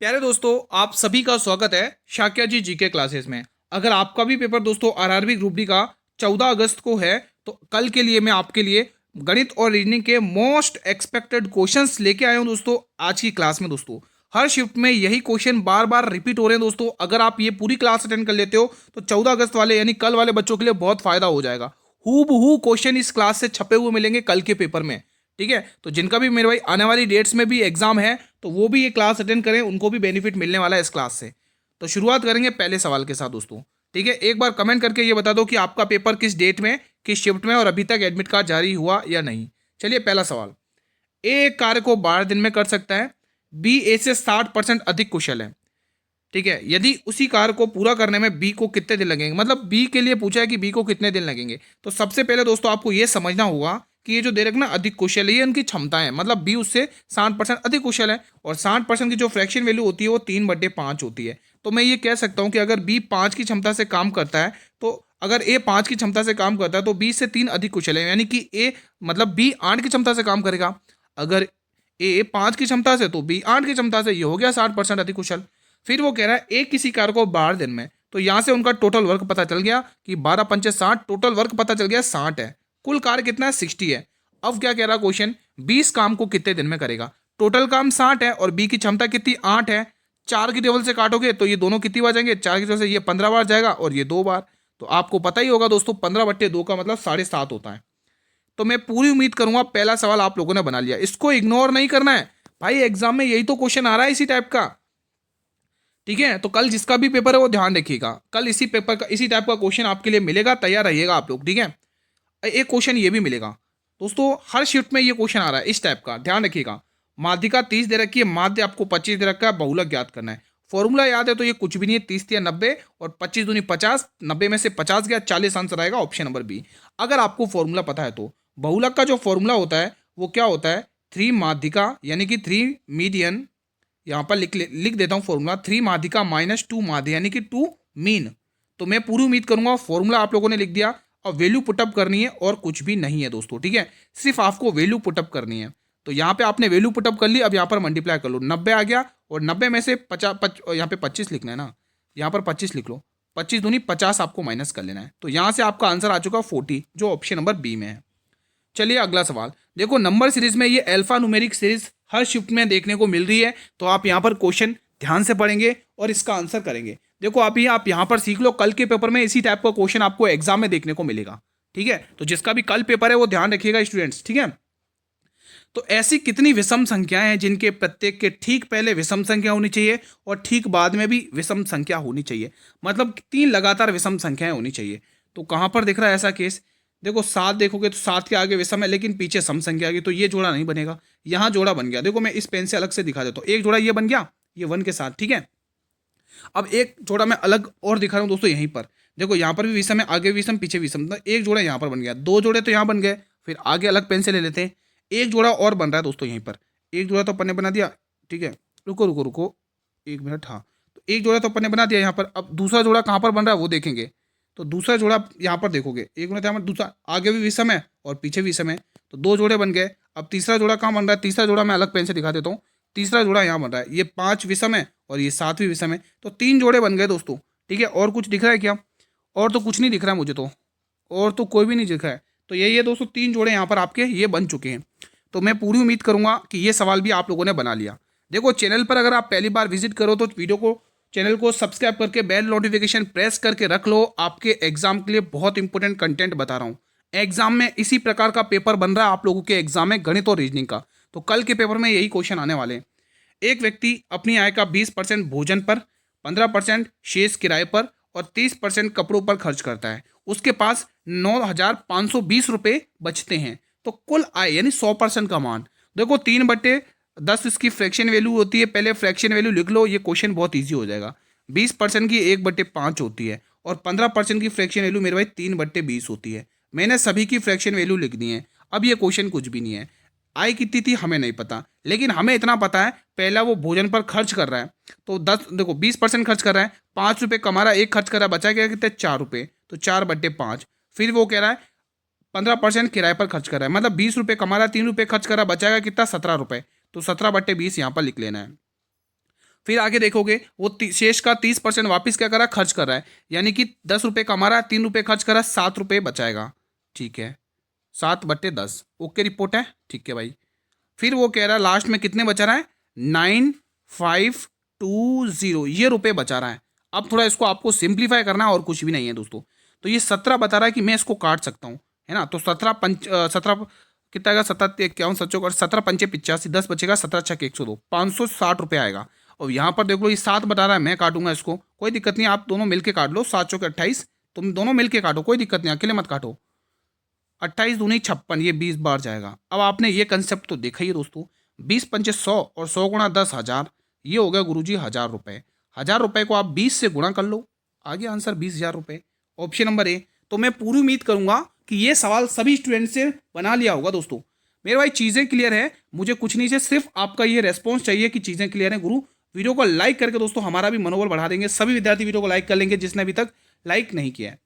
प्यारे दोस्तों, आप सभी का स्वागत है शाक्या जी जीके क्लासेस में। अगर आपका भी पेपर दोस्तों आरआरबी ग्रुप डी का 14 अगस्त को है तो कल के लिए मैं आपके लिए गणित और रीजनिंग के मोस्ट एक्सपेक्टेड क्वेश्चंस लेके आया हूं दोस्तों आज की क्लास में। दोस्तों हर शिफ्ट में यही क्वेश्चन बार बार रिपीट हो रहे हैं दोस्तों। अगर आप ये पूरी क्लास अटेंड कर लेते हो तो 14 अगस्त वाले यानी कल वाले बच्चों के लिए बहुत फायदा हो जाएगा। हु बहू क्वेश्चन इस क्लास से छपे हुए मिलेंगे कल के पेपर में। ठीक है, तो जिनका भी मेरे भाई आने वाली डेट्स में भी एग्जाम है तो वो भी ये क्लास अटेंड करें, उनको भी बेनिफिट मिलने वाला है इस क्लास से। तो शुरुआत करेंगे पहले सवाल के साथ दोस्तों। ठीक है, एक बार कमेंट करके ये बता दो कि आपका पेपर किस डेट में, किस शिफ्ट में और अभी तक एडमिट कार्ड जारी हुआ या नहीं। चलिए पहला सवाल। ए एक कार्य को 12 दिन में कर सकता है, बी ए से 60% अधिक कुशल है। ठीक है, यदि उसी कार्य को पूरा करने में बी को कितने दिन लगेंगे, मतलब बी के लिए पूछा है कि बी को कितने दिन लगेंगे। तो सबसे पहले दोस्तों आपको यह समझना होगा कि ये जो दे रखा ना अधिक कुशल है, ये उनकी क्षमता है, मतलब बी उससे 60% अधिक कुशल है और 60% की जो फ्रैक्शन वैल्यू होती है वो 3/5 होती है। तो मैं ये कह सकता हूँ कि अगर बी 5 की क्षमता से काम करता है तो अगर ए 5 की क्षमता से काम करता है तो बी से 3 अधिक कुशल है, यानी कि ए मतलब बी 8 की क्षमता से काम करेगा। अगर ए 5 की क्षमता से तो बी 8 की क्षमता से, ये हो गया 60% अधिक कुशल। फिर वो कह रहा है एक किसी कार्य को 12 दिन में, तो यहां से उनका टोटल वर्क पता चल गया कि 12 पंचे 60, टोटल वर्क पता चल गया 60 है, कुल कार्य कितना है 60 है। अब क्या कह रहा क्वेश्चन, 20 काम को कितने दिन में करेगा। टोटल काम 60 है और बी की क्षमता कितनी 8 है। 4 की टेबल से काटोगे तो ये दोनों कितनी बार जाएंगे, 4 की टेबल से ये 15 बार जाएगा और ये 2 बार। तो आपको पता ही होगा दोस्तों 15/2 का मतलब 7.5 होता है। तो मैं पूरी उम्मीद करूंगा पहला सवाल आप लोगों ने बना लिया, इसको इग्नोर नहीं करना है भाई, एग्जाम में यही तो क्वेश्चन आ रहा है इसी टाइप का। ठीक है, तो कल जिसका भी पेपर है वो ध्यान रखिएगा, कल इसी पेपर का इसी टाइप का क्वेश्चन आपके लिए मिलेगा, तैयार रहिएगा आप लोग। ठीक है, एक क्वेश्चन ये भी मिलेगा दोस्तों, हर शिफ्ट में ये क्वेश्चन आ रहा है इस टाइप का, ध्यान रखिएगा। माध्यिका 30 दे रखी है, माध्य आपको 25 दे रखा है, बहुलक ज्ञात करना है। फॉर्मूला याद है तो ये कुछ भी नहीं है, 30 या 90 और 25 दूनी 50, 90 में से 50 गया, 40 आंसर आएगा ऑप्शन नंबर बी। अगर आपको फॉर्मूला पता है तो बहुलक का जो फॉर्मूला होता है वो क्या होता है, 3 माध्यिका यानी कि 3 मीडियन, यहाँ पर लिख देता हूँ फॉर्मूला, 3 माध्यिका माइनस 2 माध्य यानी कि 2 मीन। तो मैं पूरी उम्मीद करूंगा फॉर्मूला आप लोगों ने लिख दिया और वैल्यू पुटअप करनी है और कुछ भी नहीं है दोस्तों। ठीक है, सिर्फ आपको वैल्यू पुटअप करनी है। तो यहाँ पे आपने वैल्यू पुटअप कर ली, अब यहाँ पर मल्टीप्लाई कर लो, 90 आ गया और 90 में से 50 यहाँ पे 25 लिखना है ना, यहाँ पर 25 लिख लो, 25 दूनी 50 आपको माइनस कर लेना है। तो यहाँ से आपका आंसर आ चुका 40, जो ऑप्शन नंबर बी में है। चलिए अगला सवाल देखो, नंबर सीरीज में ये अल्फा न्यूमेरिक सीरीज हर शिफ्ट में देखने को मिल रही है, तो आप यहाँ पर क्वेश्चन ध्यान से पढ़ेंगे और इसका आंसर करेंगे। देखो आप यहाँ पर सीख लो, कल के पेपर में इसी टाइप का क्वेश्चन आपको एग्जाम में देखने को मिलेगा। ठीक है, तो जिसका भी कल पेपर है वो ध्यान रखिएगा स्टूडेंट्स। ठीक है, तो ऐसी कितनी विषम संख्याएं हैं जिनके प्रत्येक के ठीक पहले विषम संख्या होनी चाहिए और ठीक बाद में भी विषम संख्या होनी चाहिए, मतलब 3 लगातार विषम संख्याएं होनी चाहिए। तो कहां पर दिख रहा है ऐसा केस, देखो 7 देखोगे तो 7 के आगे विषम है लेकिन पीछे सम संख्या आ गई, तो ये जोड़ा नहीं बनेगा। यहाँ जोड़ा बन गया, देखो मैं इस पेन से अलग से दिखा देता हूँ, एक जोड़ा ये बन गया, ये 1 के साथ। ठीक है, अब एक जोड़ा मैं अलग और दिखा रहा हूँ दोस्तों, यहीं पर देखो, यहाँ पर भी विषम है, आगे विषम पीछे विषम, तो एक जोड़ा यहाँ पर बन गया, 2 जोड़े तो यहाँ बन गए। फिर आगे अलग पेन से ले लेते हैं, एक जोड़ा और बन रहा है दोस्तों यहीं पर, एक जोड़ा तो अपन ने बना दिया। ठीक है, रुको रुको रुको 1 मिनट, हाँ, तो एक जोड़ा तो अपन ने बना दिया यहाँ पर। अब दूसरा जोड़ा कहाँ पर बन रहा है वो देखेंगे, तो दूसरा जोड़ा यहाँ पर देखोगे, एक मिनट, यहाँ पर दूसरा आगे भी विषम है और पीछे भी विषम है, तो 2 जोड़े बन गए। अब तीसरा जोड़ा कहाँ बन रहा है, तीसरा जोड़ा मैं अलग पेन से दिखा देता हूँ, तीसरा जोड़ा यहाँ बन रहा है, ये 5 विषम है और ये 7 भी विषम है, तो 3 जोड़े बन गए दोस्तों। ठीक है, और कुछ दिख रहा है क्या, और तो कुछ नहीं दिख रहा है मुझे, तो और तो कोई भी नहीं दिख रहा है। तो यही है दोस्तों, 3 जोड़े यहाँ पर आपके ये बन चुके हैं। तो मैं पूरी उम्मीद करूंगा कि ये सवाल भी आप लोगों ने बना लिया। देखो चैनल पर अगर आप पहली बार विजिट करो तो वीडियो को, चैनल को सब्सक्राइब करके बेल नोटिफिकेशन प्रेस करके रख लो, आपके एग्जाम के लिए बहुत इंपॉर्टेंट कंटेंट बता रहा हूँ। एग्जाम में इसी प्रकार का पेपर बन रहा है आप लोगों के एग्जाम में, गणित और रीजनिंग का। तो कल के पेपर में यही क्वेश्चन आने वाले हैं। एक व्यक्ति अपनी आय का 20% भोजन पर, 15% शेष किराए पर और 30% कपड़ों पर खर्च करता है। उसके पास 9,520 रुपये बचते हैं, तो कुल आय यानी 100% का मान। देखो 3/10 इसकी फ्रैक्शन वैल्यू होती है, पहले फ्रैक्शन वैल्यू लिख लो, ये क्वेश्चन बहुत ईजी हो जाएगा। 20% की 1/5 होती है और 15% की फ्रैक्शन वैल्यू मेरे भाई 3/20 होती है। मैंने सभी की फ्रैक्शन वैल्यू लिख दी है। अब ये क्वेश्चन कुछ भी नहीं है, आय कितनी थी हमें नहीं पता, लेकिन हमें इतना पता है पहला वो भोजन पर खर्च कर रहा है, तो 10 देखो 20% खर्च कर रहा है, 5 रुपये कमा रहा है, एक खर्च कर रहा है, बचा क्या कितने 4 रुपये, तो 4/5। फिर वो कह रहा है 15% किराए पर खर्च कर रहा है, मतलब 20 रुपये कमा रहा है, 3 रुपये खर्च कर रहा है, बचाएगा कितना 17 रुपये, तो 17/20 यहाँ पर लिख लेना है। फिर आगे देखोगे वो शेष का 30% वापस क्या कर रहा है, खर्च कर रहा है, यानी कि 10 रुपये कमा रहा है, 3 रुपये खर्च कर रहा है, 7 रुपये बचाएगा। ठीक है, 7/10। ओके रिपोर्ट है, ठीक है भाई। फिर वो कह रहा है लास्ट में कितने बचा रहा है, 9520 ये रुपये बचा रहा है। अब थोड़ा इसको आपको सिंप्लीफाई करना है और कुछ भी नहीं है दोस्तों। तो ये 17 बता रहा है कि मैं इसको काट सकता हूँ, है ना। तो 17 कितना आएगा, 17 17 10 बचेगा, 17 102 560 रुपये आएगा। और यहाँ पर देख लो ये 7 बता रहा है, मैं काटूंगा इसको, कोई दिक्कत नहीं, आप दोनों मिलके काट लो, 7 चौके 28, तुम दोनों मिलके काटो, कोई दिक्कत नहीं, अकेले मत काटो। 28 दूनी 56, ये 20 बार जाएगा। अब आपने ये कंसेप्ट तो देखा ही है दोस्तों, 20 पंचे 100 और 100 गुणा 10 1000, ये हो गया गुरुजी 1000 रुपये। 1000 रुपये को आप 20 से गुणा कर लो, आ गया आंसर 20,000 रुपये। Option number A. तो मैं पूरी उम्मीद करूंगा कि ये सवाल सभी स्टूडेंट से बना लिया होगा दोस्तों। मेरे भाई चीज़ें क्लियर है, मुझे कुछ नहीं चाहिए, सिर्फ आपका ये रेस्पॉन्स चाहिए कि चीज़ें क्लियर है। गुरु वीडियो को लाइक करके दोस्तों हमारा भी मनोबल बढ़ा देंगे, सभी विद्यार्थी वीडियो को लाइक कर लेंगे जिसने अभी तक लाइक नहीं किया है,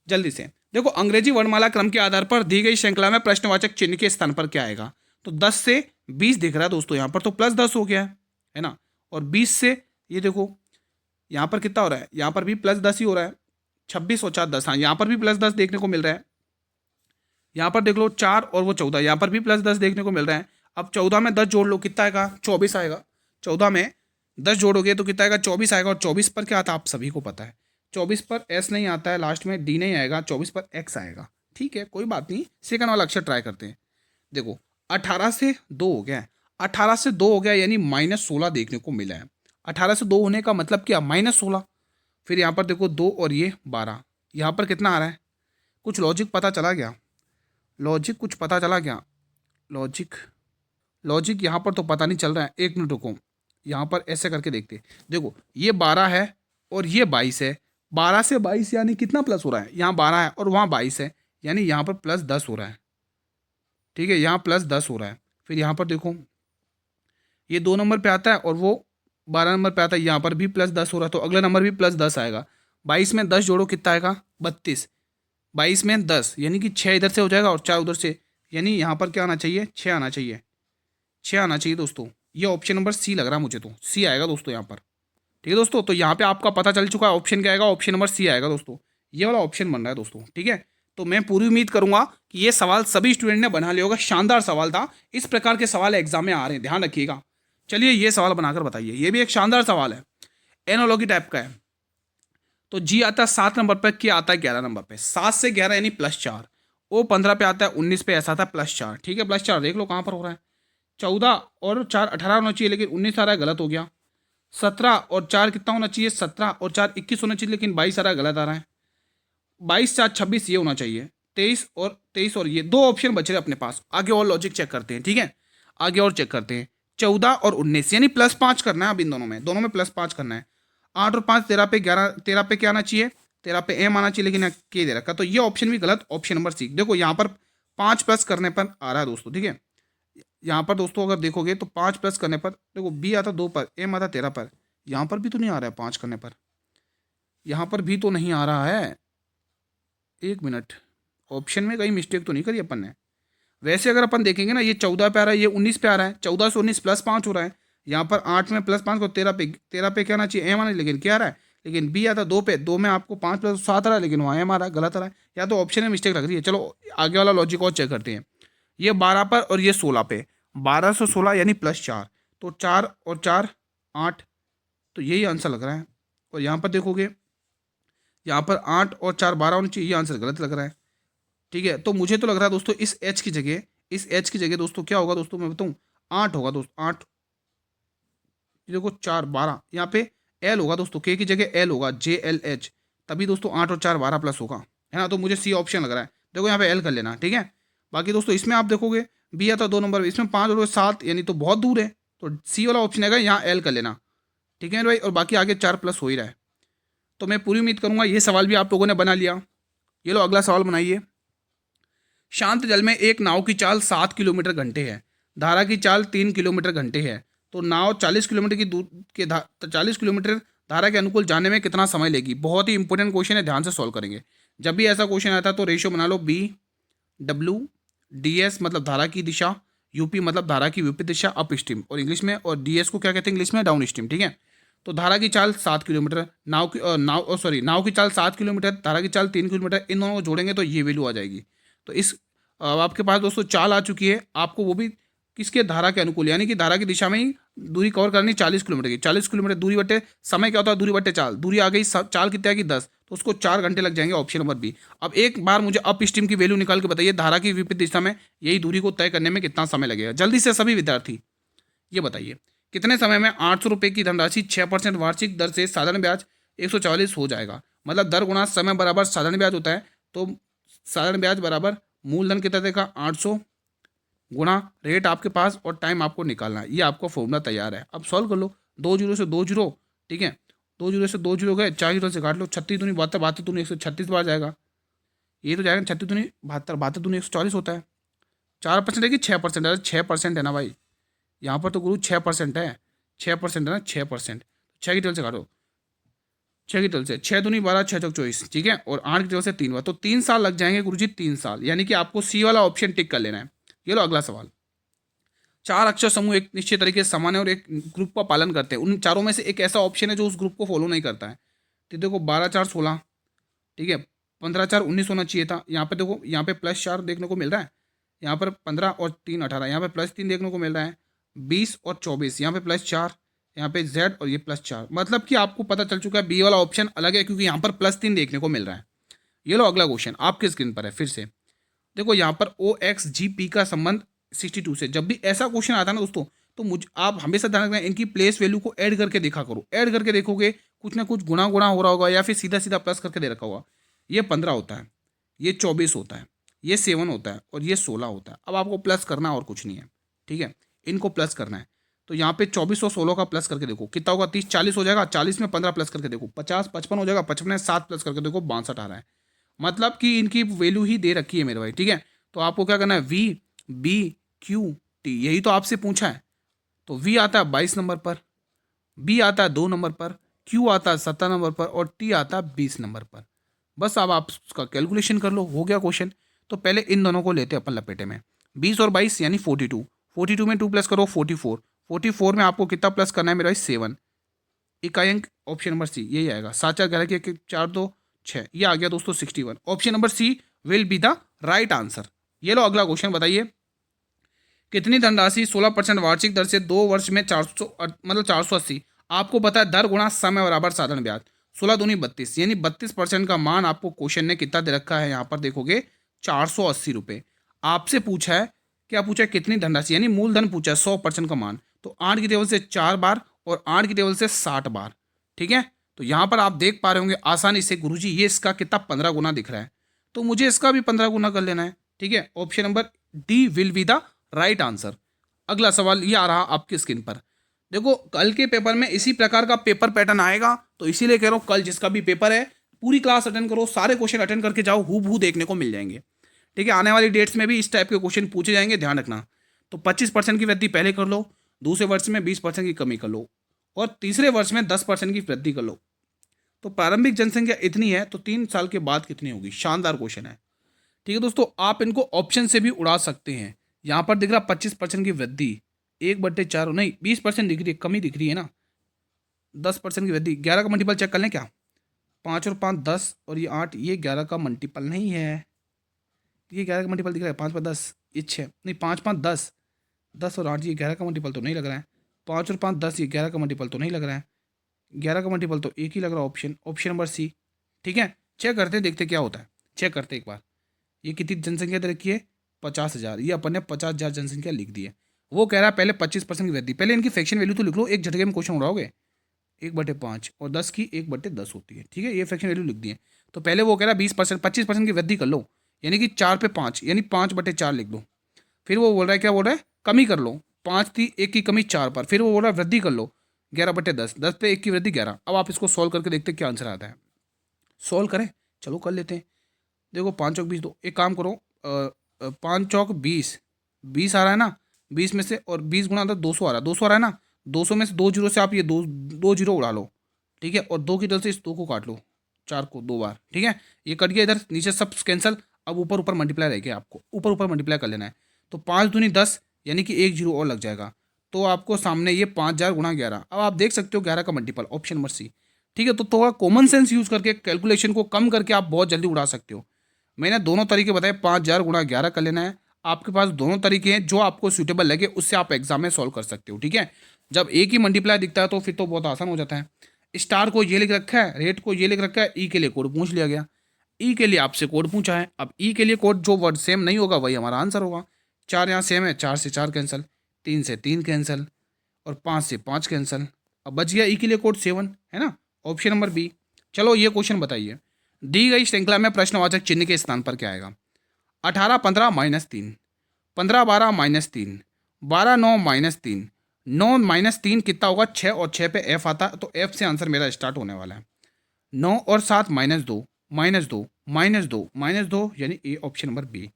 जल्दी से। देखो अंग्रेजी वर्णमाला क्रम के आधार पर दी गई श्रृंखला में प्रश्नवाचक चिन्ह के स्थान पर क्या आएगा। तो 10 से 20 दिख रहा है दोस्तों, यहाँ पर तो +10 हो गया है ना। और 20 से ये देखो यहाँ पर कितना हो रहा है, यहाँ पर भी +10 ही हो रहा है, 26 और 4 10, हाँ यहाँ पर भी +10 देखने को मिल रहा है। यहाँ पर देख लो 4 और वो 14, यहाँ पर भी +10 देखने को मिल रहा है। अब 14 में 10 जोड़ लो, कितना आएगा, 24 आएगा। 14 में 10 जोड़ोगे तो कितना आएगा, 24 आएगा। और 24 पर क्या आता है आप सभी को पता है, 24 पर एस नहीं आता है, लास्ट में डी नहीं आएगा, 24 पर एक्स आएगा। ठीक है, कोई बात नहीं, सेकंड वाला अक्षर ट्राई करते हैं। देखो 18 से 2 हो गया है, 18 से 2 हो गया यानी -16 देखने को मिला है। 18 से 2 होने का मतलब क्या, -16। फिर यहाँ पर देखो 2 और ये 12, यहाँ पर कितना आ रहा है, कुछ लॉजिक पता चला गया, लॉजिक कुछ पता चला गया, लॉजिक यहाँ पर तो पता नहीं चल रहा है। एक मिनट रुको, यहाँ पर ऐसे करके देखते। देखो ये 12 है और ये 22 है, 12 से 22 यानी कितना प्लस हो रहा है, यहाँ 12 है और वहाँ 22 है, यानी यहाँ पर +10 हो रहा है। ठीक है, यहाँ +10 हो रहा है। फिर यहाँ पर देखो ये 2 नंबर पे आता है और वो 12 नंबर पे आता है, यहाँ पर भी +10 हो रहा है, तो अगला नंबर भी +10 आएगा। 22 में 10 जोड़ो कितना आएगा, 32। 22 में 10 यानी कि 6 इधर से हो जाएगा और 4 उधर से, यानी यहाँ पर क्या आना चाहिए, 6 आना चाहिए, 6 आना चाहिए दोस्तों। ये ऑप्शन नंबर सी लग रहा है मुझे, तो सी आएगा दोस्तों यहाँ पर। ठीक है दोस्तों, तो यहाँ पे आपका पता चल चुका है ऑप्शन क्या आएगा, ऑप्शन नंबर सी आएगा दोस्तों। ये वाला ऑप्शन बन रहा है दोस्तों। ठीक है, तो मैं पूरी उम्मीद करूंगा कि ये सवाल सभी स्टूडेंट ने बना लिया होगा, शानदार सवाल था। इस प्रकार के सवाल एग्जाम में आ रहे हैं, ध्यान रखिएगा। चलिए ये सवाल बनाकर बताइए, ये भी एक शानदार सवाल है, एनोलॉगी टाइप का है। तो जी आता है 7 नंबर पर, क्या आता है 11 नंबर पे, 7 से 11 यानी +4। ओ 15 पे आता है, 19 पे ऐसा आता है +4। ठीक है, +4 देख लो कहाँ पर हो रहा है, 14 और 4 18 होना चाहिए, लेकिन 19 आ रहा है, गलत हो गया। 17 और 4 कितना होना चाहिए, 17 और 4 21 होना चाहिए, लेकिन 22 आ रहा है, गलत आ रहा है। 22 4 26 ये होना चाहिए, 23 और ये 2 ऑप्शन बचे अपने पास। आगे और लॉजिक चेक करते हैं। ठीक है, आगे और चेक करते हैं। 14 और 19 यानी +5 करना है, अब इन दोनों में +5 करना है। 8 और 5 13 पे, 11 13 पे क्या आना चाहिए, 13 पे एम आना चाहिए, लेकिन यहाँ के दे रखा, तो ये ऑप्शन भी गलत, ऑप्शन नंबर सी। देखो यहाँ पर 5 प्लस करने पर आ रहा है दोस्तों। ठीक है, यहाँ पर दोस्तों अगर देखोगे तो 5 प्लस करने पर देखो बी आता 2 पर, एम आता 13 पर, यहाँ पर भी तो नहीं आ रहा है 5 करने पर, यहाँ पर भी तो नहीं आ रहा है। एक मिनट, ऑप्शन में कहीं मिस्टेक तो नहीं करी अपन ने। वैसे अगर अपन देखेंगे ना, ये 14 पे आ रहा है, ये 19 पे आ रहा है, 14 से 19 +5 हो रहा है। यहाँ पर 8 में +5 को 13 पे क्या आना चाहिए, एम आना, लेकिन क्या आ रहा है, लेकिन बी आता 2 पे, 2 में आपको 5 + 7 आ रहा है, लेकिन वहाँ एम आ रहा है, गलत आ रहा है, या तो ऑप्शन में मिस्टेक लग रही है। चलो आगे वाला लॉजिक और चेक करते हैं। ये 12 पर और ये 16 पे, 12 से 16 यानी +4, तो 4 और 4 8, तो यही आंसर लग रहा है। और यहाँ पर देखोगे, यहाँ पर 8 और 4 12 होनी चाहिए, ये आंसर गलत लग रहा है। ठीक है, तो मुझे तो लग रहा है दोस्तों इस एच की जगह दोस्तों क्या होगा दोस्तों, मैं बताऊँ, 8 होगा दोस्तों, 8। देखो 4 12, यहाँ पे एल होगा दोस्तों, के की जगह एल होगा, JLH, तभी दोस्तों 8 और 4 12 प्लस होगा, है ना। तो मुझे सी ऑप्शन लग रहा है, देखो यहाँ पे एल कर लेना। ठीक है, बाकी दोस्तों इसमें आप देखोगे बी आता 2 नंबर, इसमें 5 और 7 यानी तो बहुत दूर है, तो सी वाला ऑप्शन आएगा, यहाँ एल कर लेना। ठीक है भाई, और बाकी आगे 4 प्लस हो ही रहा है। तो मैं पूरी उम्मीद करूँगा ये सवाल भी आप लोगों ने बना लिया। ये लो अगला सवाल बनाइए। शांत जल में एक नाव की चाल 7 किलोमीटर घंटे है, धारा की चाल 3 किलोमीटर घंटे है, तो नाव 40 किलोमीटर की दूर के 40 किलोमीटर धारा के अनुकूल जाने में कितना समय लेगी। बहुत ही इंपॉर्टेंट क्वेश्चन है, ध्यान से सॉल्व करेंगे। जब भी ऐसा क्वेश्चन आता है तो रेशियो बना लो, BW DS मतलब धारा की दिशा, UP मतलब धारा की विपरीत दिशा, अप स्ट्रीम, और इंग्लिश में, और DS को क्या कहते हैं इंग्लिश में, डाउन स्ट्रीम। ठीक है, तो धारा की चाल 7 किलोमीटर, नाव की चाल 7 किलोमीटर, धारा की चाल 3 किलोमीटर, इन दोनों को जोड़ेंगे तो ये वैल्यू आ जाएगी। तो इस अब आपके पास दोस्तों चाल आ चुकी है, आपको वो भी किसके, धारा के अनुकूल, यानी कि धारा की दिशा में ही दूरी कवर करनी 40 किलोमीटर की। 40 किलोमीटर दूरी बटे समय क्या होता है, दूरी बटे चाल, दूरी आ गई, चाल कितनी आएगी 10, तो उसको 4 घंटे लग जाएंगे, ऑप्शन नंबर बी। अब एक बार मुझे अप स्ट्रीम की वैल्यू निकाल के बताइए, धारा की विपरीत दिशा में यही दूरी को तय करने में कितना समय लगेगा। जल्दी से सभी विद्यार्थी ये बताइए, कितने समय में 800 रुपये की धनराशि 6% वार्षिक दर से साधारण ब्याज 140 हो जाएगा। मतलब दर गुणा समय बराबर साधारण ब्याज होता है, तो साधारण ब्याज बराबर मूलधन कितना देगा 800 गुणा रेट आपके पास और टाइम आपको निकालना है। ये आपका फॉर्मूला तैयार है, अब सॉल्व कर लो। 2 जीरो से 2 जीरो, ठीक है, 2 जीरो से 2 जीरो गए, 4 जीरो से काट लो, 36 दूनी 72, 72 दूनी 136 बार जाएगा, ये तो जाएगा 36 दूनी 72, 72 दूनी 140 होता है। 4% है कि 6% है, 6% है ना भाई, यहाँ पर तो गुरु 6% है, 6% है ना, 6%, 6 की टेबल से काटो, 6 की टेबल से 6 दूनी 12, 6 चौक 24, ठीक है, और 8 की टेबल से 3 बार, तो 3 साल लग जाएंगे गुरु जी, 3 साल, यानी कि आपको सी वाला ऑप्शन टिक कर लेना है। ये लो अगला सवाल। 4 अक्षर समूह एक निश्चित तरीके से समान है और एक ग्रुप का पालन करते हैं, उन चारों में से एक ऐसा ऑप्शन है जो उस ग्रुप को फॉलो नहीं करता है। तो देखो 12 4 16, ठीक है, 15 4 19 होना चाहिए था, यहाँ पे देखो, यहाँ पे +4 देखने को मिल रहा है, यहाँ पर 15 और 3 18, यहाँ पे +3 देखने को मिल रहा है, 20 और 24, यहाँ पे +4, यहाँ पे Z और ये +4, मतलब कि आपको पता चल चुका है बी वाला ऑप्शन अलग है, क्योंकि यहाँ पर +3 देखने को मिल रहा है। ये लो अगला क्वेश्चन आपके स्क्रीन पर है, फिर से देखो, यहाँ पर OXGP का संबंध 62 से। जब भी ऐसा क्वेश्चन आता है ना दोस्तों, तो मुझे आप हमेशा ध्यान रखना, इनकी प्लेस वैल्यू को ऐड करके देखा करो, ऐड करके देखोगे कुछ ना कुछ गुणा गुणा हो रहा होगा, या फिर सीधा सीधा प्लस करके दे रखा होगा। ये 15 होता है, ये 24 होता है, ये 7 होता है और ये 16 होता है। अब आपको प्लस करना है और कुछ नहीं है, ठीक है, इनको प्लस करना है। तो यहाँ पे 24 और 16 का प्लस करके देखो कितना होगा, 30 40 हो जाएगा, 40 में 15 प्लस करके देखो 50 55 हो जाएगा, 55 में 7 प्लस करके देखो 62 आ रहा है। मतलब कि इनकी वैल्यू ही दे रखी है मेरे भाई, ठीक है। तो आपको क्या करना है, VBQT, यही तो आपसे पूछा है। तो V आता है 22 नंबर पर, B आता है 2 नंबर पर, Q आता है 17 नंबर पर और T आता है 20 नंबर पर। बस अब आप उसका कैलकुलेशन कर लो, हो गया क्वेश्चन। तो पहले इन दोनों को लेते हैं अपन लपेटे में, 20 और 22 यानी 42, 42 में 2 प्लस करो 44, 44 में आपको कितना प्लस करना है मेरा भाई 7, इकाई अंक ऑप्शन नंबर सी यही आएगा, 7 4 11 के 4 2 6, ये आ गया दोस्तों 61। Option number C will be the right answer. ये लो अगला क्वेश्चन, बताइए कितनी धनराशि 16% वार्षिक दर से 2 वर्ष में 400 मतलब 480, आपको पता है दर गुणा समय बराबर साधारण ब्याज, 16 दूनी 32, यानी 32% का मान आपको क्वेश्चन ने कितना दे रखा है, यहाँ पर देखोगे 480 रुपये। आपसे पूछा है, क्या पूछा है, कितनी धनराशि, यानी मूलधन पूछा है 100% का मान, तो 8 की टेबल से 4 बार और 8 की टेबल से 60 बार, ठीक है। तो यहाँ पर आप देख पा रहे होंगे आसानी से, गुरुजी ये इसका कितना 15 गुना दिख रहा है, तो मुझे इसका भी 15 गुना कर लेना है, ठीक है। Option number D will be the right answer. अगला सवाल ये आ रहा आपकी स्क्रीन पर, देखो कल के पेपर में इसी प्रकार का पेपर पैटर्न आएगा, तो इसीलिए कह रहा हूँ कल जिसका भी पेपर है पूरी क्लास अटेंड करो, सारे क्वेश्चन अटेंड करके जाओ, हूबहू देखने को मिल जाएंगे, ठीक है। आने वाली डेट्स में भी इस टाइप के क्वेश्चन पूछे जाएंगे, ध्यान रखना। तो 25% की वृद्धि पहले कर लो, दूसरे वर्ष में 20% की कमी कर लो और तीसरे वर्ष में 10% की वृद्धि कर लो। तो प्रारंभिक जनसंख्या इतनी है, तो 3 साल के बाद कितनी होगी, शानदार क्वेश्चन है, ठीक है दोस्तों। आप इनको ऑप्शन से भी उड़ा सकते हैं। यहाँ पर दिख रहा 25% की वृद्धि, 1/4 नहीं 20% दिख रही है, कमी दिख रही है ना, 10% की वृद्धि, 11 का मल्टीपल चेक कर लें क्या, 5 और 5 10 और ये 8, ये 11 का मल्टीपल नहीं है, ये 11 का मल्टीपल दिख रहा है, 5 5 10 ये 6 नहीं, 5 5 10, 10 और 8 ये 11 का मल्टीपल तो नहीं लग रहा है, 5 और 5 10 ये 11 का मल्टीपल तो नहीं लग रहा है, 11 का मल्टीपल तो एक ही लग रहा है, ऑप्शन नंबर सी, ठीक है। चेक करते देखते क्या होता है, चेक करते एक बार। ये कितनी जनसंख्या दे रखी है, 50,000, ये अपन ने 50,000 जनसंख्या लिख दी है। वो कह रहा है पहले 25% की वृद्धि, पहले इनकी फ्रैक्शन वैल्यू तो लिख लो, एक झटके में क्वेश्चन उड़ाओगे, 1/5 और 10 की 1/10 होती है, ठीक है, ये फ्रैक्शन वैल्यू लिख दी है। तो पहले वो कह रहा है 20% 25% की वृद्धि कर लो, यानी कि 4 पे 5 यानी 5/4 लिख दो। फिर वो बोल रहा है, क्या बोल रहा है, कमी कर लो, 5 थी 1 की कमी 4 पर, फिर वो बोल रहा है वृद्धि कर लो 11/10, 10 पे 1 की वृद्धि 11। अब आप इसको सॉल्व करके देखते क्या आंसर आता है, सॉल्व करें, चलो कर लेते हैं। देखो 5 चौक 20 दो, एक काम करो 5 चौक 20, 20 आ रहा है ना, 20 में से और 20 गुना 200 आ रहा है, 200 आ रहा है ना, 200 में से 2 जीरो से आप ये दो जीरो उड़ा लो, ठीक है, और 2 की तरफ से इस 2 को काट लो, 4 को 2 बार, ठीक है, ये कट गया, इधर नीचे सब कैंसिल। अब ऊपर ऊपर मल्टीप्लाई रह गया, आपको ऊपर ऊपर मल्टीप्लाई कर लेना है। तो 5 दूनी 10 यानी कि 1 जीरो और लग जाएगा, तो आपको सामने ये 5000 गुणा 11। अब आप देख सकते हो 11 का मल्टीपल, ऑप्शन नंबर सी। ठीक है, तो थोड़ा कॉमन सेंस यूज करके कैलकुलेशन को कम करके आप बहुत जल्दी उड़ा सकते हो। मैंने दोनों तरीके बताए, 5000 गुणा 11 कर लेना है। आपके पास दोनों तरीके हैं, जो आपको सूटेबल लगे उससे आप एग्जाम में सॉल्व कर सकते हो। ठीक है, जब एक ही मल्टीप्लाई दिखता है तो फिर तो बहुत आसान हो जाता है। स्टार को ये लिख रखा है, रेट को ये लिख रखा है, ई के लिए कोड पूछ लिया गया। ई के लिए आपसे कोड पूछा है, अब ई के लिए कोड जो वर्ड सेम नहीं होगा वही हमारा आंसर होगा। 4 यहाँ सेम है, 4 से 4 कैंसिल, 3 से 3 कैंसिल, और 5 से 5 कैंसिल। अब बच गया ई के लिए कोड 7, है ना, ऑप्शन नंबर बी। चलो ये क्वेश्चन बताइए, दी गई श्रृंखला में प्रश्नवाचक चिन्ह के स्थान पर क्या आएगा? 18 15 -3, 15 12 -3, 12 9 -3, 9 -3 कितना होगा? 6, और 6 पे एफ आता है, तो एफ से आंसर मेरा स्टार्ट होने वाला है। 9 और 7 -2, -2, -2, -2, यानी ए, ऑप्शन नंबर बी।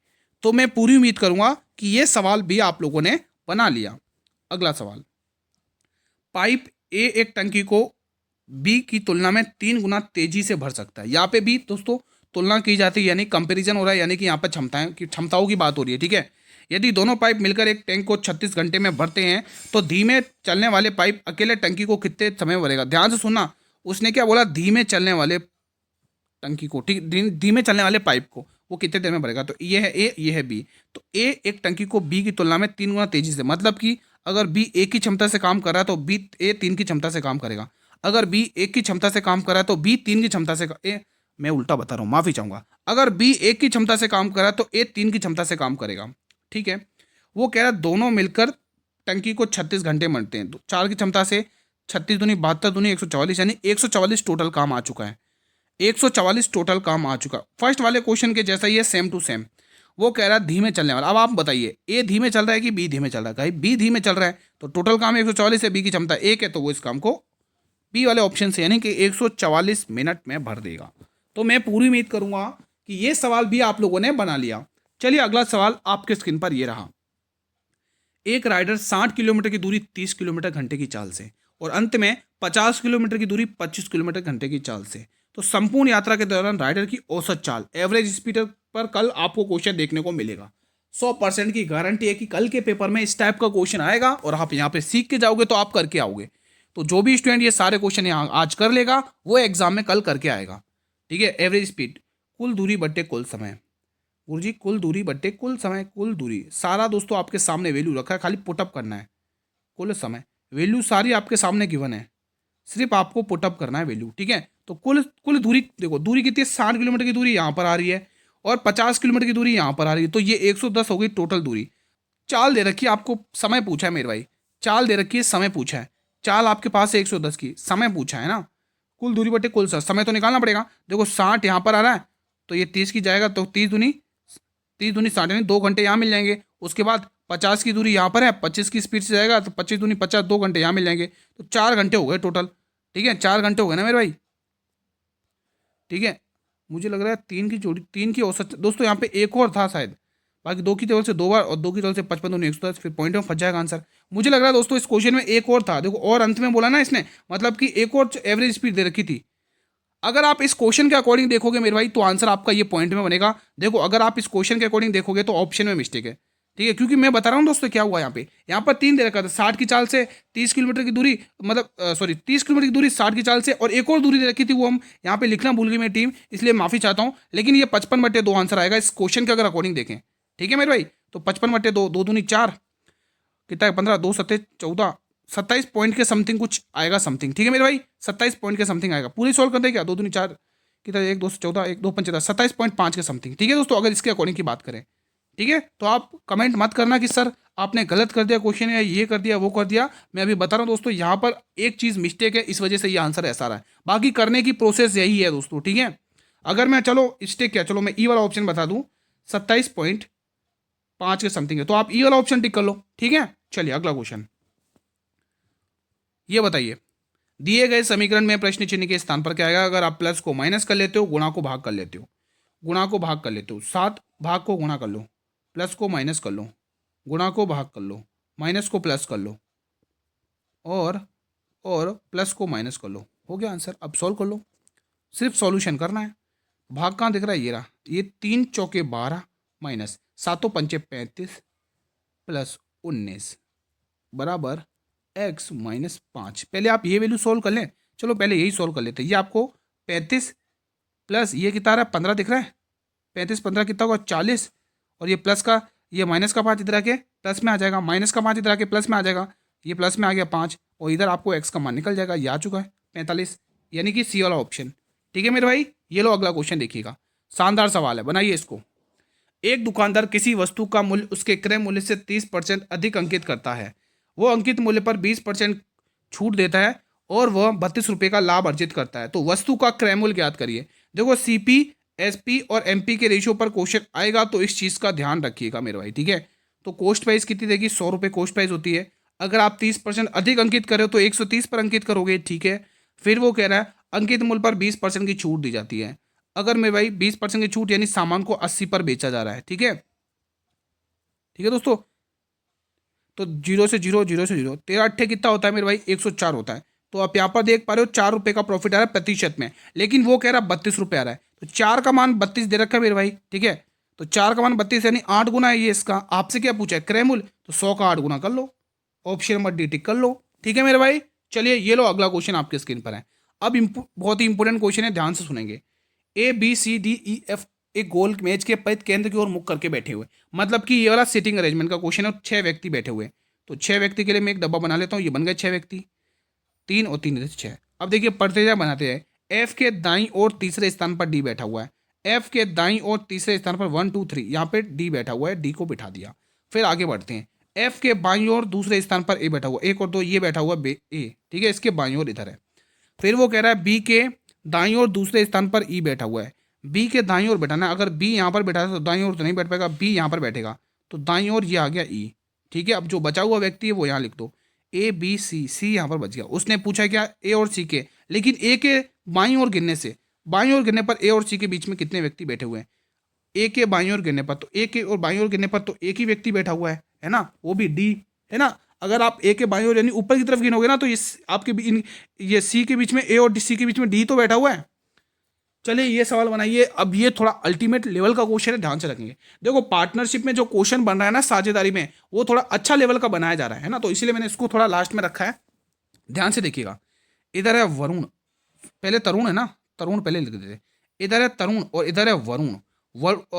तो मैं पूरी उम्मीद करूंगा कि ये सवाल भी आप लोगों ने बना लिया। अगला सवाल, पाइप ए एक टंकी को बी की तुलना में 3 गुना तेजी से भर सकता है। यहाँ पे भी दोस्तों तुलना की जाती है, यानी कंपैरिजन हो रहा है, यानी कि यहाँ पर क्षमताओं की बात हो रही है। ठीक है, यदि दोनों पाइप मिलकर एक टैंक को 36 घंटे में भरते हैं तो धीमे चलने वाले पाइप अकेले टंकी को कितने समय में भरेगा? ध्यान से सुनना, उसने क्या बोला? धीमे चलने वाले टंकी को, ठीक, धीमे चलने वाले पाइप को वो कितने देर में भरेगा? तो ये है ए, ये है बी। तो ए एक टंकी को बी की तुलना में 3 गुना तेजी से, मतलब कि अगर बी एक की क्षमता से काम कर रहा है तो बी ए 3 की क्षमता से काम करेगा। अगर बी एक की क्षमता से काम कर रहा है तो बी 3 की क्षमता से ए, मैं उल्टा बता रहा हूँ, माफी चाहूंगा। अगर बी एक की क्षमता से काम कर रहा है तो ए 3 की क्षमता से काम करेगा। ठीक है, वो कह रहा है दोनों मिलकर टंकी को 36 घंटे मरते हैं। तो 4 की क्षमता से 36 दूनी 72 दूनी 144, यानी 144 टोटल काम आ चुका है। 144 टोटल काम आ चुका। फर्स्ट वाले क्वेश्चन के जैसा ही है, सेम टू सेम। वो कह रहा है धीमे चलने वाला। अब आप बताइए, ए धीमे चल रहा है कि बी धीमे चल रहा है? भाई बी धीमे चल रहा है, तो टोटल काम 144 है, बी की क्षमता 1 है, तो वो इस काम को बी वाले ऑप्शन से यानी कि 144 मिनट में भर देगा। तो मैं पूरी उम्मीद करूंगा कि ये सवाल भी आप लोगों ने बना लिया। चलिए अगला सवाल आपके स्क्रीन पर ये रहा। एक राइडर 60 किलोमीटर की दूरी 30 किलोमीटर घंटे की चाल से, और अंत में 50 किलोमीटर की दूरी 25 किलोमीटर घंटे की चाल से, तो संपूर्ण यात्रा के दौरान राइडर की औसत चाल, एवरेज स्पीड पर कल आपको क्वेश्चन देखने को मिलेगा। 100% की गारंटी है कि कल के पेपर में इस टाइप का क्वेश्चन आएगा और आप यहाँ पे सीख के जाओगे तो आप करके आओगे। तो जो भी स्टूडेंट ये सारे क्वेश्चन यहाँ आज कर लेगा वो एग्जाम में कल करके आएगा। ठीक है, एवरेज स्पीड, कुल दूरी बट्टे कुल समय। गुरुजी कुल दूरी बट्टे कुल समय, कुल दूरी सारा दोस्तों आपके सामने वैल्यू रखा है, खाली पुटअप करना है। कुल समय वैल्यू सारी आपके सामने गिवन है, सिर्फ आपको पुटअप करना है वैल्यू। ठीक है, तो कुल कुल दूरी देखो, दूरी कितनी है? 60 किलोमीटर की दूरी यहाँ पर आ रही है और 50 किलोमीटर की दूरी यहाँ पर आ रही है, तो ये 110 हो गई टोटल दूरी। चाल दे रखी है आपको, समय पूछा है मेरे भाई, चाल दे रखी है, समय पूछा है। चाल आपके पास है 110 की, समय पूछा है ना। कुल दूरी बटे कुल समय तो निकालना पड़ेगा। देखो 60 यहाँ पर आ रहा है तो ये 30 की जाएगा, तो 30 दूनी 60, यानी 2 घंटे यहाँ मिल जाएंगे। उसके बाद 50 की दूरी यहाँ पर है, 25 की स्पीड से जाएगा तो 25 दूनी 50, 2 घंटे यहाँ मिल जाएंगे, तो 4 घंटे हो गए टोटल। ठीक है, 4 घंटे हो गए ना मेरे भाई। ठीक है, मुझे लग रहा है 3 की जोड़ी, 3 की औसत दोस्तों यहाँ पे एक और था शायद, बाकी 2 की टेबल से 2 बार और 2 की टेबल से 55 दूनी 110, फिर पॉइंट में फंस जाएगा आंसर। मुझे लग रहा है दोस्तों इस क्वेश्चन में एक और था, देखो और अंत में बोला ना इसने, मतलब कि एक और एवरेज स्पीड दे रखी थी। अगर आप इस क्वेश्चन के अकॉर्डिंग देखोगे मेरे भाई तो आंसर आपका ये पॉइंट में बनेगा। देखो अगर आप इस क्वेश्चन के अकॉर्डिंग देखोगे तो ऑप्शन में मिस्टेक है। ठीक है, क्योंकि मैं बता रहा हूँ दोस्तों क्या हुआ यहाँ पर 3 दे रखा था, 60 की चाल से 30 किलोमीटर की दूरी, मतलब सॉरी 30 किलोमीटर की दूरी 60 की चाल से, और एक और दूरी दे रखी थी, वो हम यहाँ पे लिखना भूल गई मेरी टीम, इसलिए माफी चाहता हूँ। लेकिन ये 55/2 आंसर आएगा इस क्वेश्चन के अगर अकॉर्डिंग देखें। ठीक है मेरे भाई, तो 55/2, 2 दूनी 4, कितना है 15, 2 सत्ते 14, 27 पॉइंट के समथिंग कुछ आएगा समथिंग। ठीक है मेरे भाई, 27 पॉइंट के समथिंग आएगा। पूरी सॉल्व कर दे क्या? 2 दूनी 4, कितना 1 2 14, 1 2 75, 27.5 के समथिंग। ठीक है दोस्तों, अगर इसके अकॉर्डिंग की बात करें। ठीक है, तो आप कमेंट मत करना कि सर आपने गलत कर दिया क्वेश्चन, या ये कर दिया वो कर दिया। मैं अभी बता रहा हूँ दोस्तों, यहाँ पर एक चीज़ मिस्टेक है, इस वजह से ये आंसर ऐसा रहा है, बाकी करने की प्रोसेस यही है दोस्तों। ठीक है, अगर मैं चलो मिस्टेक क्या, चलो मैं ई वाला ऑप्शन बता दूँ, 27.5 के समथिंग है, तो आप ई वाला ऑप्शन टिक कर लो। ठीक है, चलिए अगला क्वेश्चन, ये बताइए दिए गए समीकरण में प्रश्न चिन्ह के स्थान पर क्या आएगा? अगर आप प्लस को माइनस कर लेते हो, गुणा को भाग कर लेते हो, गुणा को भाग कर लेते हो, 7 भाग को गुणा कर लो, प्लस को माइनस कर लो, गुणा को भाग कर लो, माइनस को प्लस कर लो, और प्लस को माइनस कर लो, हो गया आंसर। अब सॉल्व कर लो, सिर्फ सॉल्यूशन करना है। भाग कहाँ दिख रहा है? ये रहा, ये 3 चौके 12 माइनस 7 पंचे 35 प्लस 19 बराबर x माइनस 5। पहले आप ये वैल्यू सोल्व कर लें। चलो पहले यही सोल्व कर लेते हैं। ये आपको 35 प्लस ये कितना आ रहा है 15 दिख रहा है। 35 15 कितना होगा 40। और ये प्लस का ये माइनस का 5 इधर आके प्लस में आ जाएगा, माइनस का 5 इधर आके प्लस में आ जाएगा, ये प्लस में आ गया 5 और इधर आपको x का मान निकल जाएगा। ये आ चुका है 45, यानी कि सी वाला ऑप्शन। ठीक है मेरे भाई, ये लो अगला क्वेश्चन देखिएगा। शानदार सवाल है, बनाइए इसको। एक दुकानदार किसी वस्तु का मूल्य उसके क्रय मूल्य से 30% अधिक अंकित करता है। वो अंकित मूल्य पर 20% छूट देता है और वह 32 रुपये का लाभ अर्जित करता है। तो वस्तु का क्रय मूल्य ज्ञात करिए। देखो सीपी एसपी और एमपी के रेशियो पर क्वेश्चन आएगा तो इस चीज़ का ध्यान रखिएगा मेरे भाई। ठीक है, तो कॉस्ट प्राइस कितनी देगी 100 रुपये कॉस्ट प्राइस होती है। अगर आप 30% अधिक अंकित करो तो 130 पर अंकित करोगे। ठीक है, फिर वो कह रहा है अंकित मूल्य पर 20% की छूट दी जाती है। अगर मेरे भाई 20% की छूट यानी सामान को 80 पर बेचा जा रहा है। ठीक है, ठीक है दोस्तों, तो 0 से 0 0 से 0 13 अट्ठे कितना होता है मेरे भाई 104 होता है। तो आप यहाँ पर देख पा रहे हो 4 रुपये का प्रॉफिट आ रहा है प्रतिशत में, लेकिन वो कह रहा है 32 रुपये आ रहा है। तो 4 का मान 32 दे रखा है मेरे भाई। ठीक है, तो 4 का मान 32 यानी 8 गुना है ये इसका। आपसे क्या पूछा है क्रय मूल्य, तो 100 का 8 गुना कर लो, ऑप्शन नंबर डी टिक कर लो। ठीक है मेरे भाई, चलिए ये लो अगला क्वेश्चन आपके स्क्रीन पर है। अब बहुत ही इंपॉर्टेंट क्वेश्चन है, ध्यान से सुनेंगे। A B C D E F एक गोल मेज के परित केंद्र की ओर मुख करके बैठे हुए, मतलब कि ये वाला सीटिंग अरेंजमेंट का क्वेश्चन है। 6 व्यक्ति बैठे हुए, तो 6 व्यक्ति के लिए मैं एक डब्बा बना लेता हूँ। ये बन गए 6 व्यक्ति, 3 और 3 6। अब देखिए पढ़ते जाए बनाते जाए। एफ के दाईं ओर तीसरे स्थान पर डी बैठा हुआ है। एफ के दाईं ओर तीसरे स्थान पर 1 2 3 यहाँ पे डी बैठा हुआ है, डी को बिठा दिया। फिर आगे बढ़ते हैं। एफ के बाईं ओर दूसरे स्थान पर ए बैठा हुआ, 1 और 2 ये बैठा हुआ ए। ठीक है, इसके बाईं ओर इधर है। फिर वो कह रहा है बी के दाईं ओर दूसरे स्थान पर ई बैठा हुआ है। बी के दाईं ओर बैठाना है। अगर बी यहाँ पर बैठा है तो दाईं ओर तो नहीं बैठ पाएगा, बी यहाँ पर बैठेगा, तो दाईं ओर ये आ गया ई। ठीक है, अब जो बचा हुआ व्यक्ति है वो यहाँ लिख दो, ए बी सी, सी यहाँ पर बच गया। उसने पूछा क्या ए और सी के, लेकिन ए के बाईं ओर गिनने से, बाईं ओर गिनने पर ए और सी के बीच में कितने व्यक्ति बैठे हुए हैं। ए के बाईं ओर गिनने पर, तो ए के और बाईं ओर गिनने पर तो एक ही व्यक्ति बैठा हुआ है ना, वो भी डी है ना। अगर आप ए के बाईं ओर यानी ऊपर की तरफ गिनोगे ना तो इस आपके ये सी के बीच में ए और सी के बीच में डी तो बैठा हुआ है। चलिए ये सवाल बनाइए। अब ये थोड़ा अल्टीमेट लेवल का क्वेश्चन है, ध्यान से रखेंगे। देखो पार्टनरशिप में जो क्वेश्चन बन रहा है ना साझेदारी में, वो थोड़ा अच्छा लेवल का बनाया जा रहा है ना, तो इसीलिए मैंने इसको थोड़ा लास्ट में रखा है। ध्यान से देखिएगा। इधर है वरुण, पहले तरुण है ना, तरुण पहले लिख देते। इधर है तरुण और इधर है वरुण।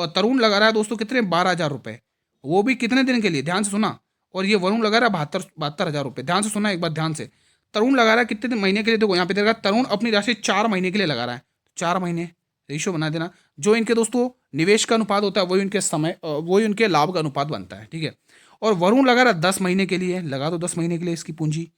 तरुण लगा रहा है दोस्तों कितने 12,000 रुपये, वो भी कितने दिन के लिए, ध्यान से सुना। और ये वरुण लगा रहा है 72,000 रुपये। ध्यान से सुना एक बार ध्यान से। तरुण लगा रहा है कितने महीने के लिए, देखो यहाँ पे देखा तरुण अपनी राशि 4 महीने के लिए लगा रहा है। 4 महीने रेशियो बना देना। जो इनके दोस्तों निवेश का अनुपात होता है वही इनके समय वही उनके लाभ का अनुपात बनता है। ठीक है, और वरुण लगा रहा है 10 महीने के लिए, लगा दो 10 महीने के लिए इसकी पूंजी।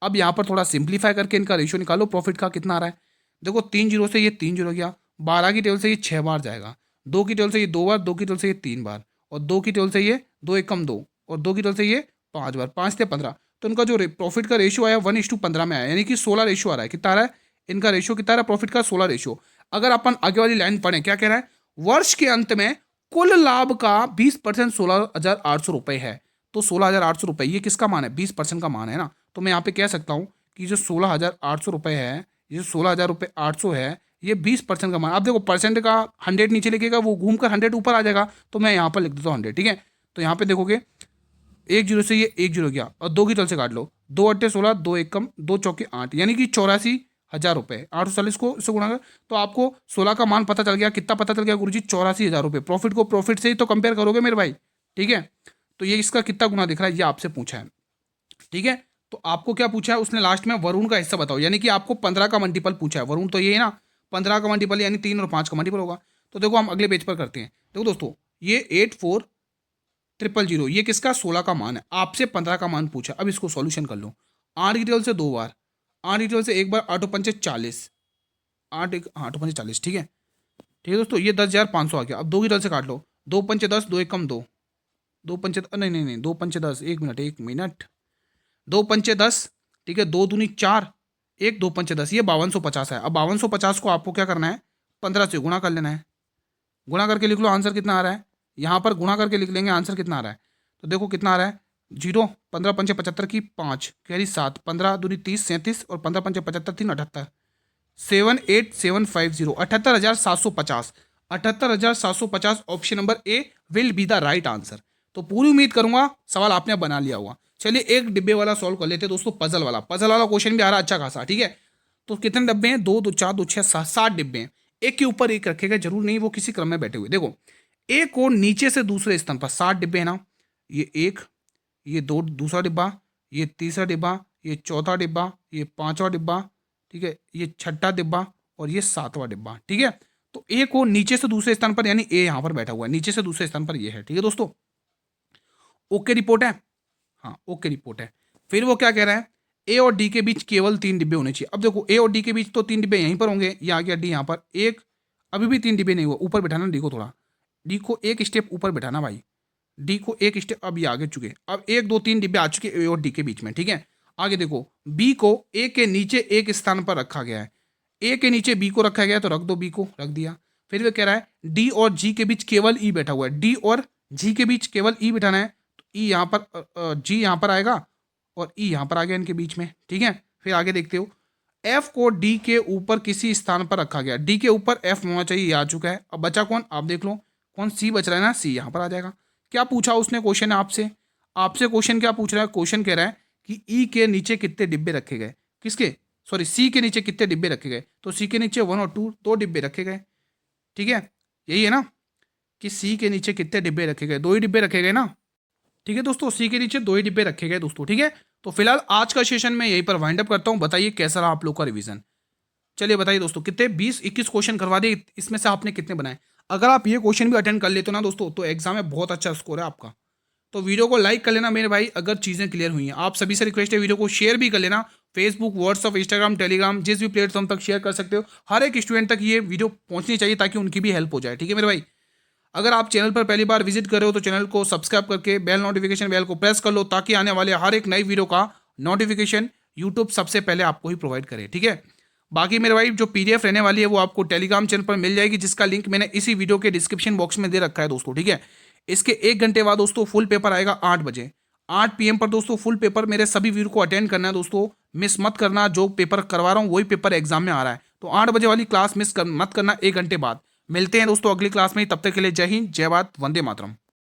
अब यहाँ पर थोड़ा सिंप्लीफाई करके इनका रेशियो निकालो प्रॉफिट का कितना आ रहा है। देखो 3 जीरो से ये 3 जीरो गया, 12 की टेबल से ये 6 बार जाएगा, 2 की टेबल से ये 2 बार, 2 की टेबल से ये 3 बार, और 2 की टेबल से ये 2 एकम 2, और 2 की टेबल से ये 5 बार, 5 से 15। तो इनका जो प्रॉफिट का रेशियो आया 1:15 में आया, यानी कि 16 रेशियो आ रहा है। कितना आ रहा है इनका रेशियो, कितना आ रहा है प्रॉफिट का 16 रेशियो। अगर अपन आगे वाली लाइन पढ़ें, क्या कह रहा है, वर्ष के अंत में कुल लाभ का 20% 16,800 रुपये है। तो 16,800 रुपये ये किसका मान है, 20% का मान है ना। तो मैं यहाँ पे कह सकता हूँ कि जो 16,800 रुपये है, ये 16,800 है, ये 20% का मान। अब देखो परसेंट का 100 नीचे लिखेगा, वो घूमकर 100 ऊपर आ जाएगा, तो मैं यहाँ पर लिख देता हूँ 100। ठीक है, तो यहाँ पे देखोगे 1 जीरो से ये 1 जीरो गया, और 2 की तल से काट लो, 2 अट्ठे 16, 2 एकम 2 चौके 8, यानी कि 84,000 रुपये। 840 को इससे गुणा कर तो आपको 16 का मान पता चल गया। कितना पता चल गया गुरुजी, 84,000 रुपये। प्रॉफिट को प्रॉफिट से ही तो कंपेयर करोगे मेरे भाई। ठीक है, तो ये इसका कितना गुना दिख रहा है ये आपसे पूछा है। ठीक है, तो आपको क्या पूछा है उसने लास्ट में, वरुण का हिस्सा बताओ, यानी कि आपको 15 का मल्टीपल पूछा है। वरुण तो ये है ना, 15 का मल्टीपल यानी 3 और 5 का मल्टीपल होगा। तो देखो हम अगले पेज पर करते हैं। देखो दोस्तों ये 84,000 ये किसका 16 का मान है, आपसे 15 का मान पूछा। अब इसको सॉल्यूशन कर लो। 8 की टेबल से 2 बार, 8 की टेबल से 1 बार, 8 पंचे 40, 8 पंचे 40। ठीक है, ठीक है दोस्तों, ये 10,500 आ गया। अब 2 की टेबल से काट लो, 2 पंचे 10, 2 एकम 2, 2 पंचे नहीं नहीं नहीं 2 पंचे 10, 1 मिनट 2 पंचे 10। ठीक है, 2 दूनी 4, 1 2 पंचे 10, ये 5250 है। अब 5250 को आपको क्या करना है, 15 से गुणा कर लेना है। गुणा करके लिख लो आंसर कितना आ रहा है, यहाँ पर गुणा करके लिख लेंगे आंसर कितना आ रहा है। तो देखो कितना आ रहा है 0, 15 पंचे 75 की 5 कैरी 7, 15 दूनी 30 37, और 15 पंचे 75 3 78, 78750, 78,750, 78,750 option number A will be the right answer. तो पूरी उम्मीद करूंगा सवाल आपने बना लिया होगा। चलिए एक डिब्बे वाला सॉल्व कर लेते हैं दोस्तों, पजल वाला क्वेश्चन भी आ रहा है अच्छा खासा, ठीक है। तो कितने डब्बे हैं, 2 2 4 2 6 7 7 डिब्बे हैं, एक के ऊपर एक रखे गए, जरूर नहीं वो किसी क्रम में बैठे हुए। देखो एक और नीचे से दूसरे स्थान पर 7 डिब्बे हैं ना, ये एक, ये दो, दूसरा डिब्बा, ये तीसरा डिब्बा, ये चौथा डिब्बा, ये पांचवा डिब्बा, ठीक है, ये छठा डिब्बा और ये सातवां डिब्बा, ठीक है। तो एक और नीचे से दूसरे स्थान पर, यानी ए यहां पर बैठा हुआ है, नीचे से दूसरे स्थान पर ये है, ठीक है दोस्तों। ओके रिपोर्ट है, हाँ ओके रिपोर्ट है। फिर वो क्या कह रहा है, ए और डी के बीच केवल 3 डिब्बे होने चाहिए। अब देखो ए और डी के बीच तो 3 डिब्बे यहीं पर होंगे, ये आ गया डी यहाँ पर एक, अभी भी 3 डिब्बे नहीं हुआ, ऊपर बैठाना डी को, थोड़ा डी को एक स्टेप ऊपर बैठाना भाई, डी को एक स्टेप, अब ये आगे चुके, अब 1 2 3 डिब्बे आ चुके ए और डी के बीच में, ठीक है। आगे देखो बी को ए के नीचे एक स्थान पर रखा गया है, ए के नीचे बी को रखा गया है, तो रख दो, बी को रख दिया। फिर वो कह रहा है डी और जी के बीच केवल ई बैठा हुआ है, डी और जी के बीच केवल ई बैठाना है, तो ई यहाँ पर, जी यहाँ पर आएगा और ई यहाँ पर आ गया इनके बीच में, ठीक है। फिर आगे देखते हो एफ को डी के ऊपर किसी स्थान पर रखा गया, डी के ऊपर एफ होना चाहिए, ये आ चुका है। अब बचा कौन, आप देख लो कौन, सी बच रहा है ना, सी यहाँ पर आ जाएगा। क्या पूछा उसने क्वेश्चन आपसे, आपसे क्वेश्चन क्या पूछ रहा है, क्वेश्चन कह रहा है कि ई के नीचे कितने डिब्बे रखे गए, किसके, सॉरी सी के नीचे कितने डिब्बे रखे गए, तो सी के नीचे 1 और 2 2 डिब्बे रखे गए, ठीक है। यही है ना कि सी के नीचे कितने डिब्बे रखे गए, 2 ही डिब्बे रखे गए ना, ठीक है दोस्तों, सी के नीचे 2 ही डिब्बे रखे गए दोस्तों, ठीक है। तो फिलहाल आज का सेशन मैं यहीं पर वाइंड अप करता हूं, बताइए कैसा रहा आप लोग का रिवीजन। चलिए बताइए दोस्तों, कितने 20-21 क्वेश्चन करवा दिए, इसमें से आपने कितने बनाए। अगर आप ये क्वेश्चन भी अटेंड कर लेते हो ना दोस्तों, तो एग्जाम में बहुत अच्छा स्कोर है आपका। तो वीडियो को लाइक कर लेना मेरे भाई, अगर चीज़ें क्लियर हुई हैं। आप सभी से रिक्वेस्ट है वीडियो को शेयर भी कर लेना, फेसबुक, व्हाट्सअप, इंस्टाग्राम, टेलीग्राम, जिस भी प्लेटफॉर्म तक शेयर कर सकते हो। हर एक स्टूडेंट तक ये वीडियो पहुंचनी चाहिए ताकि उनकी भी हेल्प हो जाए, ठीक है मेरे भाई। अगर आप चैनल पर पहली बार विजिट कर रहे हो तो चैनल को सब्सक्राइब करके बेल नोटिफिकेशन बेल को प्रेस कर लो, ताकि आने वाले हर एक नई वीडियो का नोटिफिकेशन यूट्यूब सबसे पहले आपको ही प्रोवाइड करे, ठीक है। बाकी मेरे भाई जो पीडीएफ रहने वाली है वो आपको टेलीग्राम चैनल पर मिल जाएगी, जिसका लिंक मैंने इसी वीडियो के डिस्क्रिप्शन बॉक्स में दे रखा है दोस्तों, ठीक है। इसके 1 घंटे बाद दोस्तों फुल पेपर आएगा 8 बजे, 8 PM पर दोस्तों फुल पेपर मेरे सभी वीडियो को अटेंड करना है दोस्तों, मिस मत करना। जो पेपर करवा रहा हूँ वही पेपर एग्जाम में आ रहा है, तो 8 बजे वाली क्लास मत करना 1 घंटे बाद। मिलते हैं दोस्तों अगली क्लास में, तब तक के लिए जय हिंद, जय भारत, वंदे मातरम।